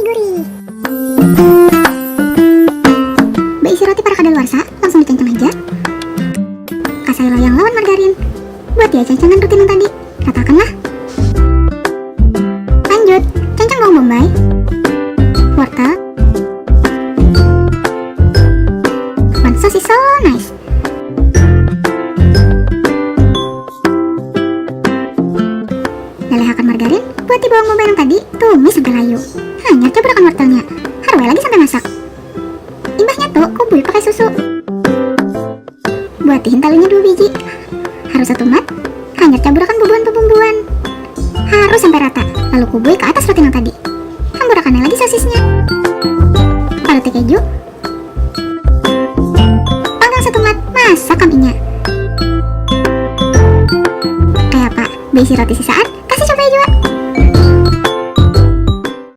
gurih. Isi roti para kadaluarsa, langsung dikencang aja. Kasih loyang lawan margarin. Buat ya cencangan rutin yang tadi. Ratakanlah. Lanjut, cencang bawang bombay, wortel, one sauce is so nice. Lelehakan margarin. Buat di bawang bombay yang tadi, tumis sampai layu. Hanya campurkan wortelnya. Harway lagi sampai masak. Imbahnya tuh kubui pakai susu. Buatin talinya 2 biji. Harus 1 mat. Hanya campurkan bumbuan-bumbuan. Harus sampai rata. Lalu kubui ke atas roti yang tadi. Hamburakannya lagi sosisnya. Paruti keju. Panggang 1 mat. Masak kambingnya. Kayak pak, berisi roti sisaan.